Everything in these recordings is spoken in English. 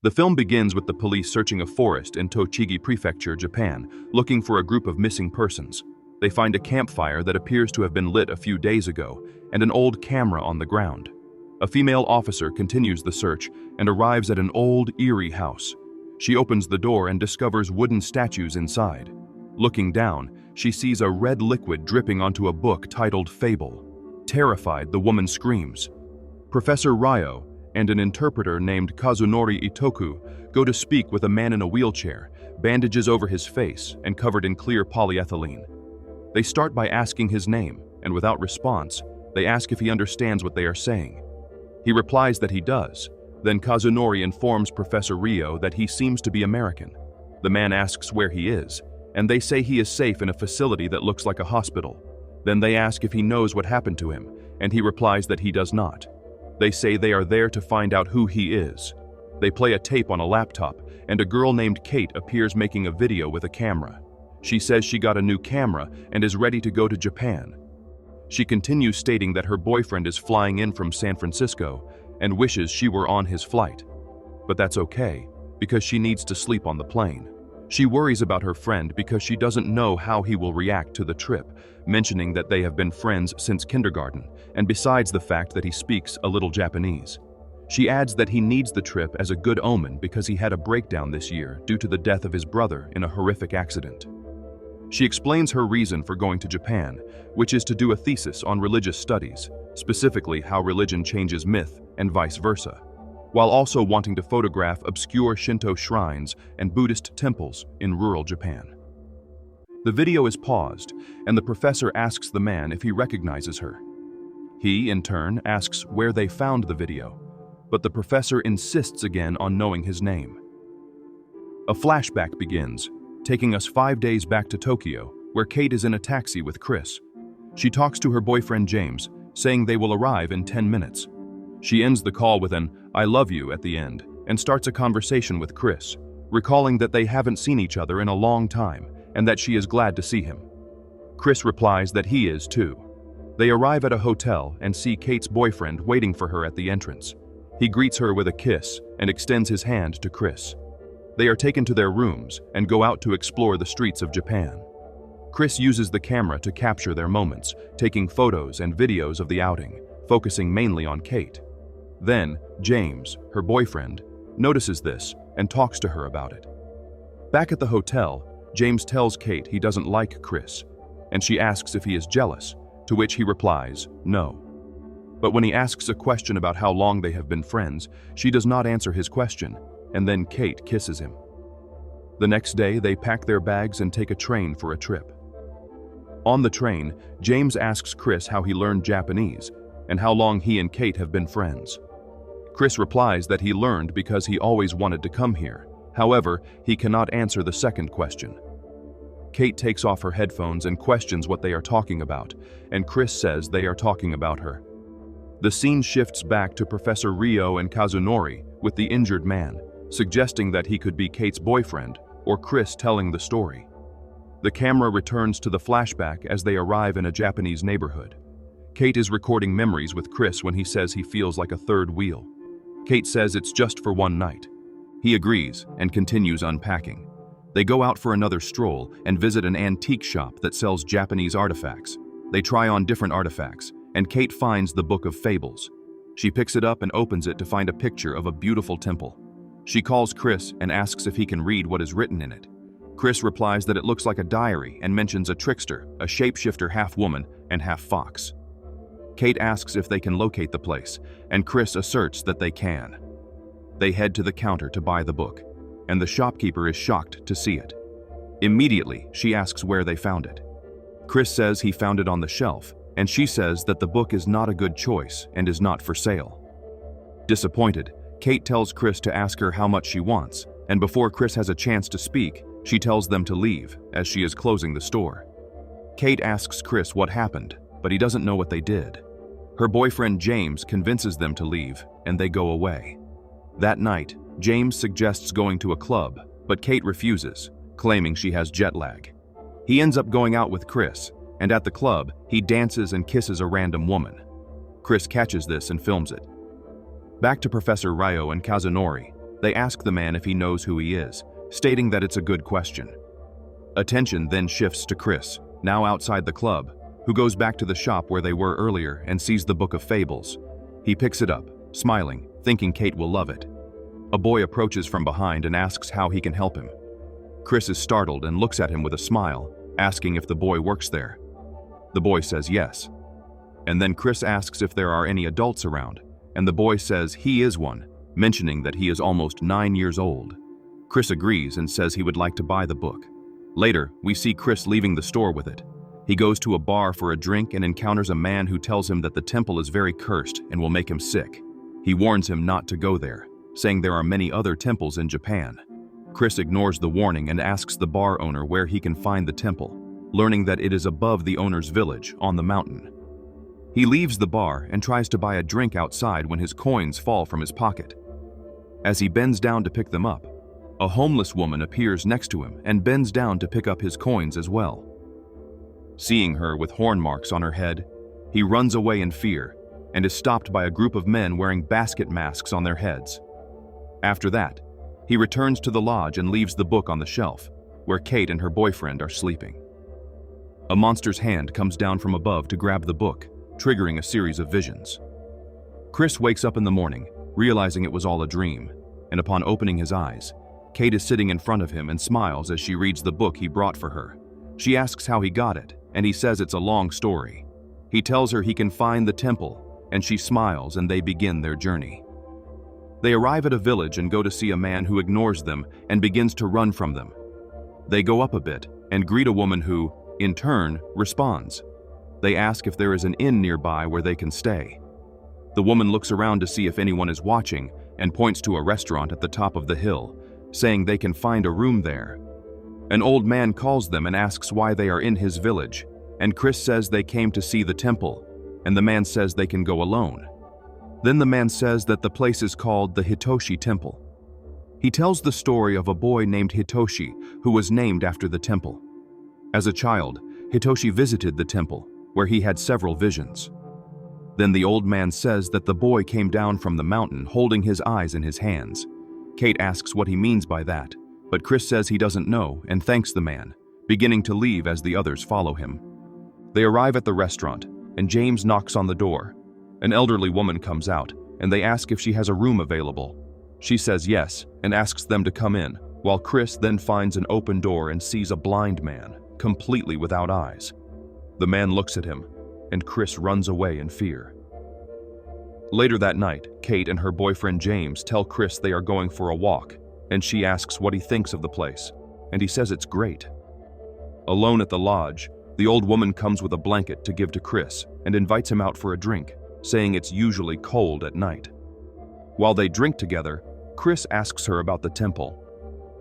The film begins with the police searching a forest in Tochigi Prefecture, Japan, looking for a group of missing persons. They find a campfire that appears to have been lit a few days ago and an old camera on the ground. A female officer continues the search and arrives at an old, eerie house. She opens the door and discovers wooden statues inside. Looking down, she sees a red liquid dripping onto a book titled Fable. Terrified, the woman screams. Professor Ryo and an interpreter named Kazunori Itoku go to speak with a man in a wheelchair, bandages over his face and covered in clear polyethylene. They start by asking his name, and without response, they ask if he understands what they are saying. He replies that he does. Then Kazunori informs Professor Ryo that he seems to be American. The man asks where he is, and they say he is safe in a facility that looks like a hospital. Then they ask if he knows what happened to him, and he replies that he does not. They say they are there to find out who he is. They play a tape on a laptop, and a girl named Kate appears making a video with a camera. She says she got a new camera and is ready to go to Japan. She continues stating that her boyfriend is flying in from San Francisco and wishes she were on his flight. But that's okay, because she needs to sleep on the plane. She worries about her friend because she doesn't know how he will react to the trip, mentioning that they have been friends since kindergarten, and besides the fact that he speaks a little Japanese. She adds that he needs the trip as a good omen because he had a breakdown this year due to the death of his brother in a horrific accident. She explains her reason for going to Japan, which is to do a thesis on religious studies, specifically how religion changes myth and vice versa, while also wanting to photograph obscure Shinto shrines and Buddhist temples in rural Japan. The video is paused, and the professor asks the man if he recognizes her. He, in turn, asks where they found the video, but the professor insists again on knowing his name. A flashback begins, taking us 5 days back to Tokyo, where Kate is in a taxi with Chris. She talks to her boyfriend James, saying they will arrive in 10 minutes. She ends the call with an "I love you" at the end and starts a conversation with Chris, recalling that they haven't seen each other in a long time and that she is glad to see him. Chris replies that he is too. They arrive at a hotel and see Kate's boyfriend waiting for her at the entrance. He greets her with a kiss and extends his hand to Chris. They are taken to their rooms and go out to explore the streets of Japan. Chris uses the camera to capture their moments, taking photos and videos of the outing, focusing mainly on Kate. Then, James, her boyfriend, notices this and talks to her about it. Back at the hotel, James tells Kate he doesn't like Chris, and she asks if he is jealous, to which he replies, no. But when he asks a question about how long they have been friends, she does not answer his question, and then Kate kisses him. The next day, they pack their bags and take a train for a trip. On the train, James asks Chris how he learned Japanese and how long he and Kate have been friends. Chris replies that he learned because he always wanted to come here. However, he cannot answer the second question. Kate takes off her headphones and questions what they are talking about, and Chris says they are talking about her. The scene shifts back to Professor Ryo and Kazunori with the injured man, suggesting that he could be Kate's boyfriend or Chris telling the story. The camera returns to the flashback as they arrive in a Japanese neighborhood. Kate is recording memories with Chris when he says he feels like a third wheel. Kate says it's just for one night. He agrees and continues unpacking. They go out for another stroll and visit an antique shop that sells Japanese artifacts. They try on different artifacts, and Kate finds the Book of Fables. She picks it up and opens it to find a picture of a beautiful temple. She calls Chris and asks if he can read what is written in it. Chris replies that it looks like a diary and mentions a trickster, a shapeshifter half woman and half fox. Kate asks if they can locate the place, and Chris asserts that they can. They head to the counter to buy the book, and the shopkeeper is shocked to see it. Immediately, she asks where they found it. Chris says he found it on the shelf, and she says that the book is not a good choice and is not for sale. Disappointed, Kate tells Chris to ask her how much she wants, and before Chris has a chance to speak, she tells them to leave as she is closing the store. Kate asks Chris what happened, but he doesn't know what they did. Her boyfriend James convinces them to leave, and they go away. That night, James suggests going to a club, but Kate refuses, claiming she has jet lag. He ends up going out with Chris, and at the club, he dances and kisses a random woman. Chris catches this and films it. Back to Professor Ryo and Kazunori. They ask the man if he knows who he is, stating that it's a good question. Attention then shifts to Chris, now outside the club, who goes back to the shop where they were earlier and sees the book of fables. He picks it up, smiling, thinking Kate will love it. A boy approaches from behind and asks how he can help him. Chris is startled and looks at him with a smile, asking if the boy works there. The boy says yes. And then Chris asks if there are any adults around, and the boy says he is one, mentioning that he is almost 9 years old. Chris agrees and says he would like to buy the book. Later, we see Chris leaving the store with it. He goes to a bar for a drink and encounters a man who tells him that the temple is very cursed and will make him sick. He warns him not to go there, saying there are many other temples in Japan. Chris ignores the warning and asks the bar owner where he can find the temple, learning that it is above the owner's village on the mountain. He leaves the bar and tries to buy a drink outside when his coins fall from his pocket. As he bends down to pick them up, a homeless woman appears next to him and bends down to pick up his coins as well. Seeing her with horn marks on her head, he runs away in fear and is stopped by a group of men wearing basket masks on their heads. After that, he returns to the lodge and leaves the book on the shelf, where Kate and her boyfriend are sleeping. A monster's hand comes down from above to grab the book, triggering a series of visions. Chris wakes up in the morning, realizing it was all a dream, and upon opening his eyes, Kate is sitting in front of him and smiles as she reads the book he brought for her. She asks how he got it, and he says it's a long story. He tells her he can find the temple, and she smiles and they begin their journey. They arrive at a village and go to see a man who ignores them and begins to run from them. They go up a bit and greet a woman who, in turn, responds. They ask if there is an inn nearby where they can stay. The woman looks around to see if anyone is watching and points to a restaurant at the top of the hill, saying they can find a room there. An old man calls them and asks why they are in his village, and Chris says they came to see the temple, and the man says they can go alone. Then the man says that the place is called the Hitoshi Temple. He tells the story of a boy named Hitoshi who was named after the temple. As a child, Hitoshi visited the temple, where he had several visions. Then the old man says that the boy came down from the mountain holding his eyes in his hands. Kate asks what he means by that, but Chris says he doesn't know and thanks the man, beginning to leave as the others follow him. They arrive at the restaurant, and James knocks on the door. An elderly woman comes out, and they ask if she has a room available. She says yes, and asks them to come in, while Chris then finds an open door and sees a blind man, completely without eyes. The man looks at him, and Chris runs away in fear. Later that night, Kate and her boyfriend James tell Chris they are going for a walk, and she asks what he thinks of the place, and he says it's great. Alone at the lodge, the old woman comes with a blanket to give to Chris and invites him out for a drink, saying it's usually cold at night. While they drink together, Chris asks her about the temple.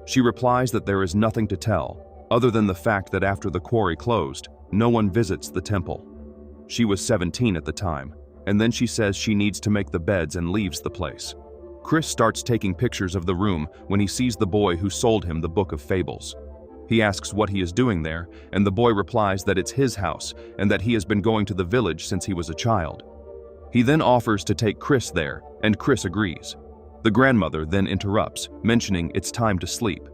She replies that there is nothing to tell, other than the fact that after the quarry closed, no one visits the temple. She was 17 at the time, and then she says she needs to make the beds and leaves the place. Chris starts taking pictures of the room when he sees the boy who sold him the book of fables. He asks what he is doing there, and the boy replies that it's his house and that he has been going to the village since he was a child. He then offers to take Chris there, and Chris agrees. The grandmother then interrupts, mentioning it's time to sleep.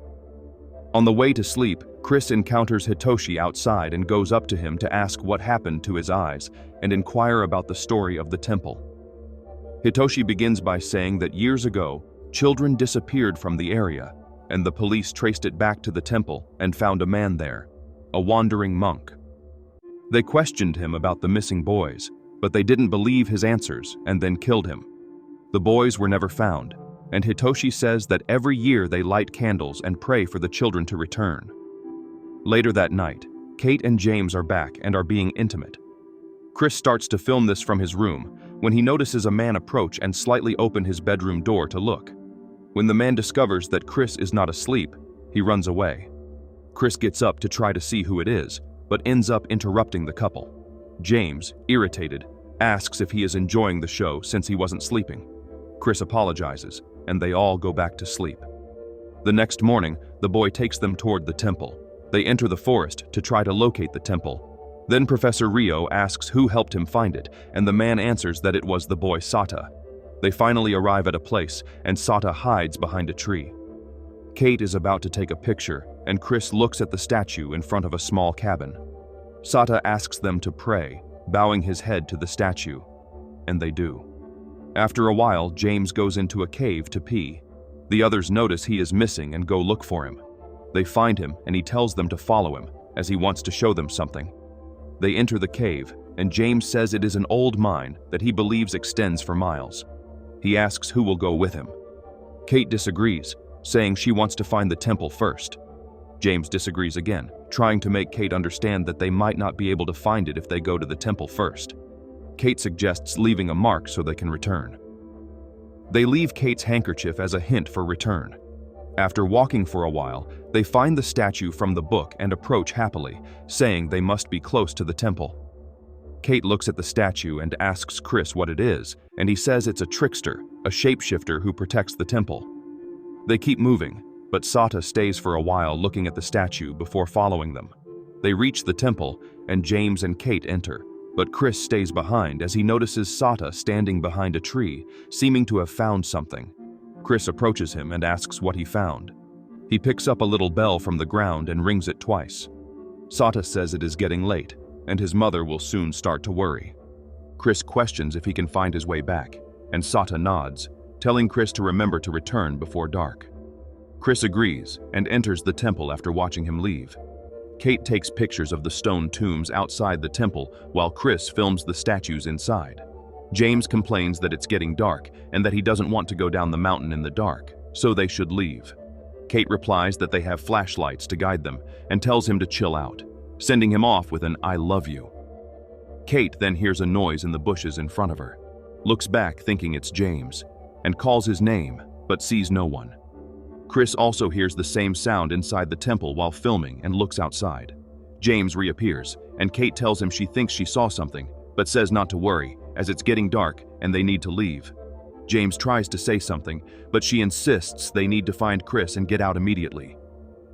On the way to sleep, Chris encounters Hitoshi outside and goes up to him to ask what happened to his eyes and inquire about the story of the temple. Hitoshi begins by saying that years ago, children disappeared from the area, and the police traced it back to the temple and found a man there, a wandering monk. They questioned him about the missing boys, but they didn't believe his answers and then killed him. The boys were never found, and Hitoshi says that every year they light candles and pray for the children to return. Later that night, Kate and James are back and are being intimate. Chris starts to film this from his room when he notices a man approach and slightly open his bedroom door to look. When the man discovers that Chris is not asleep, he runs away. Chris gets up to try to see who it is, but ends up interrupting the couple. James, irritated, asks if he is enjoying the show since he wasn't sleeping. Chris apologizes, and they all go back to sleep. The next morning, the boy takes them toward the temple. They enter the forest to try to locate the temple. Then Professor Rio asks who helped him find it, and the man answers that it was the boy Sata. They finally arrive at a place, and Sata hides behind a tree. Kate is about to take a picture, and Chris looks at the statue in front of a small cabin. Sata asks them to pray, bowing his head to the statue, and they do. After a while, James goes into a cave to pee. The others notice he is missing and go look for him. They find him, and he tells them to follow him, as he wants to show them something. They enter the cave, and James says it is an old mine that he believes extends for miles. He asks who will go with him. Kate disagrees, saying she wants to find the temple first. James disagrees again, trying to make Kate understand that they might not be able to find it if they go to the temple first. Kate suggests leaving a mark so they can return. They leave Kate's handkerchief as a hint for return. After walking for a while, they find the statue from the book and approach happily, saying they must be close to the temple. Kate looks at the statue and asks Chris what it is, and he says it's a trickster, a shapeshifter who protects the temple. They keep moving, but Sata stays for a while looking at the statue before following them. They reach the temple, and James and Kate enter, but Chris stays behind as he notices Sata standing behind a tree, seeming to have found something. Chris approaches him and asks what he found. He picks up a little bell from the ground and rings it twice. Sata says it is getting late, and his mother will soon start to worry. Chris questions if he can find his way back, and Sata nods, telling Chris to remember to return before dark. Chris agrees and enters the temple after watching him leave. Kate takes pictures of the stone tombs outside the temple while Chris films the statues inside. James complains that it's getting dark and that he doesn't want to go down the mountain in the dark, so they should leave. Kate replies that they have flashlights to guide them and tells him to chill out, sending him off with an "I love you." Kate then hears a noise in the bushes in front of her, looks back thinking it's James, and calls his name, but sees no one. Chris also hears the same sound inside the temple while filming and looks outside. James reappears, and Kate tells him she thinks she saw something, but says not to worry, as it's getting dark and they need to leave. James tries to say something, but she insists they need to find Chris and get out immediately.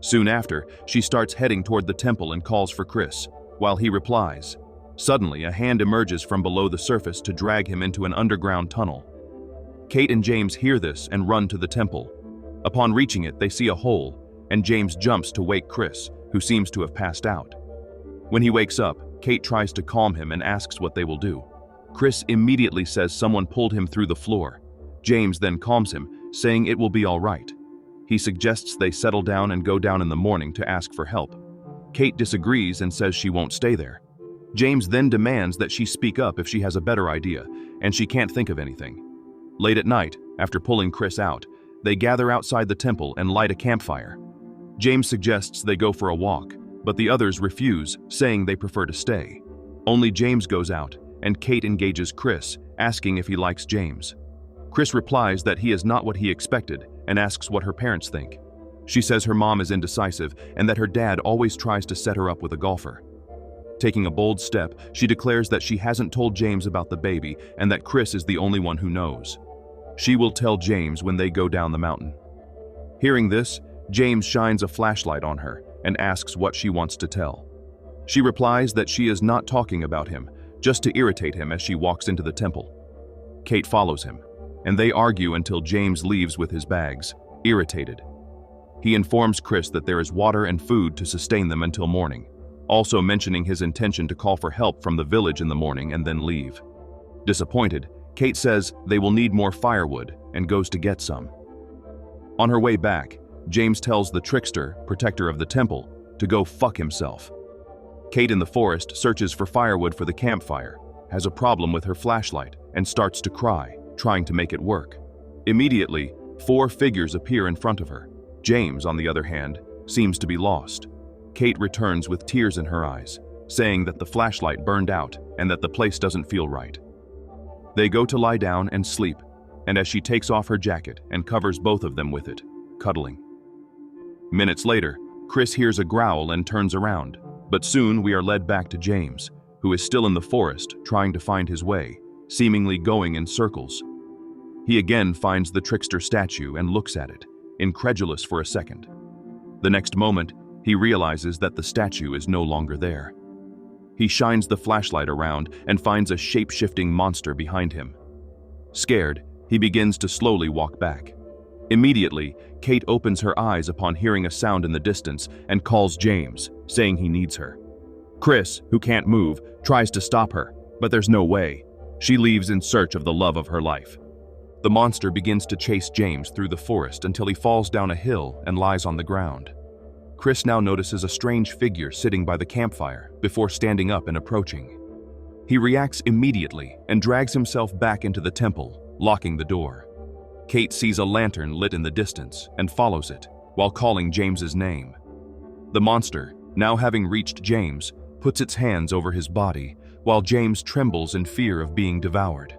Soon after, she starts heading toward the temple and calls for Chris, while he replies. Suddenly, a hand emerges from below the surface to drag him into an underground tunnel. Kate and James hear this and run to the temple. Upon reaching it, they see a hole, and James jumps to wake Chris, who seems to have passed out. When he wakes up, Kate tries to calm him and asks what they will do. Chris immediately says someone pulled him through the floor. James then calms him, saying it will be all right. He suggests they settle down and go down in the morning to ask for help. Kate disagrees and says she won't stay there. James then demands that she speak up if she has a better idea, and she can't think of anything. Late at night, after pulling Chris out, they gather outside the temple and light a campfire. James suggests they go for a walk, but the others refuse, saying they prefer to stay. Only James goes out, and Kate engages Chris, asking if he likes James. Chris replies that he is not what he expected and asks what her parents think. She says her mom is indecisive and that her dad always tries to set her up with a golfer. Taking a bold step, she declares that she hasn't told James about the baby and that Chris is the only one who knows. She will tell James when they go down the mountain. Hearing this, James shines a flashlight on her and asks what she wants to tell. She replies that she is not talking about him, just to irritate him as she walks into the temple. Kate follows him, and they argue until James leaves with his bags, irritated. He informs Chris that there is water and food to sustain them until morning, also mentioning his intention to call for help from the village in the morning and then leave. Disappointed, Kate says they will need more firewood and goes to get some. On her way back, James tells the trickster, protector of the temple, to go fuck himself. Kate in the forest searches for firewood for the campfire, has a problem with her flashlight, and starts to cry, trying to make it work. Immediately, 4 figures appear in front of her. James, on the other hand, seems to be lost. Kate returns with tears in her eyes, saying that the flashlight burned out and that the place doesn't feel right. They go to lie down and sleep, and as she takes off her jacket and covers both of them with it, cuddling. Minutes later, Chris hears a growl and turns around, but soon we are led back to James, who is still in the forest trying to find his way, seemingly going in circles. He again finds the trickster statue and looks at it, incredulous for a second. The next moment, he realizes that the statue is no longer there. He shines the flashlight around and finds a shape-shifting monster behind him. Scared, He begins to slowly walk back. Immediately, Kate opens her eyes upon hearing a sound in the distance and calls James, saying he needs her. Chris, who can't move, tries to stop her, but there's no way. She leaves in search of the love of her life. The monster begins to chase James through the forest until he falls down a hill and lies on the ground. Chris now notices a strange figure sitting by the campfire before standing up and approaching. He reacts immediately and drags himself back into the temple, locking the door. Kate sees a lantern lit in the distance and follows it while calling James's name. The monster, now having reached James, puts its hands over his body while James trembles in fear of being devoured.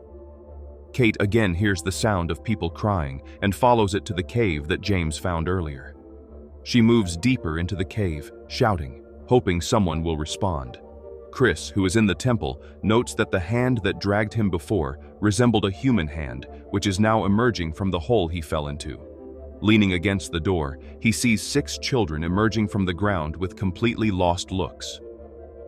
Kate again hears the sound of people crying and follows it to the cave that James found earlier. She moves deeper into the cave, shouting, hoping someone will respond. Chris, who is in the temple, notes that the hand that dragged him before resembled a human hand, which is now emerging from the hole he fell into. Leaning against the door, he sees 6 children emerging from the ground with completely lost looks.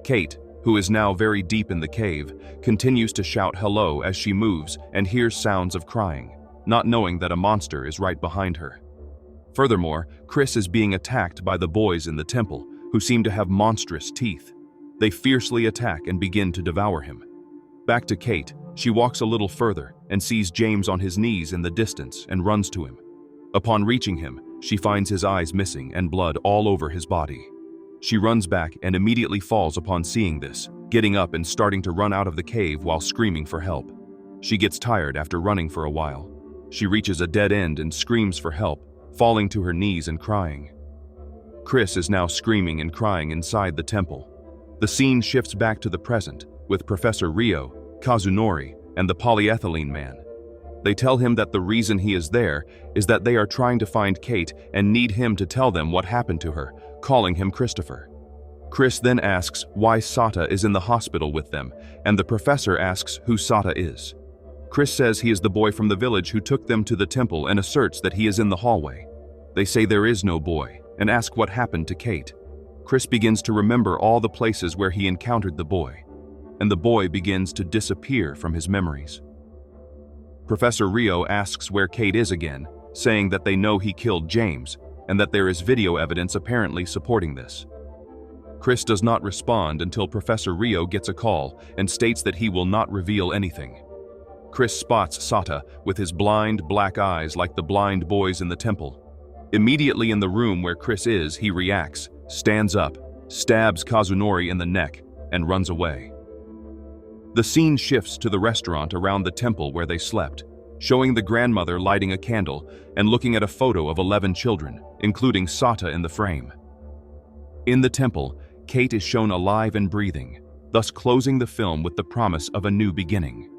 Kate, who is now very deep in the cave, continues to shout hello as she moves and hears sounds of crying, not knowing that a monster is right behind her. Furthermore, Chris is being attacked by the boys in the temple, who seem to have monstrous teeth. They fiercely attack and begin to devour him. Back to Kate, she walks a little further and sees James on his knees in the distance and runs to him. Upon reaching him, she finds his eyes missing and blood all over his body. She runs back and immediately falls upon seeing this, getting up and starting to run out of the cave while screaming for help. She gets tired after running for a while. She reaches a dead end and screams for help, falling to her knees and crying. Chris is now screaming and crying inside the temple. The scene shifts back to the present, with Professor Rio, Kazunori, and the polyethylene man. They tell him that the reason he is there is that they are trying to find Kate and need him to tell them what happened to her, calling him Christopher. Chris then asks why Sata is in the hospital with them, and the professor asks who Sata is. Chris says he is the boy from the village who took them to the temple and asserts that he is in the hallway. They say there is no boy, and ask what happened to Kate. Chris begins to remember all the places where he encountered the boy, and the boy begins to disappear from his memories. Professor Rio asks where Kate is again, saying that they know he killed James, and that there is video evidence apparently supporting this. Chris does not respond until Professor Rio gets a call and states that he will not reveal anything. Chris spots Sata with his blind black eyes like the blind boys in the temple. Immediately in the room where Chris is, he reacts, stands up, stabs Kazunori in the neck, and runs away. The scene shifts to the restaurant around the temple where they slept, showing the grandmother lighting a candle and looking at a photo of 11 children, including Sata in the frame. In the temple, Kate is shown alive and breathing, thus closing the film with the promise of a new beginning.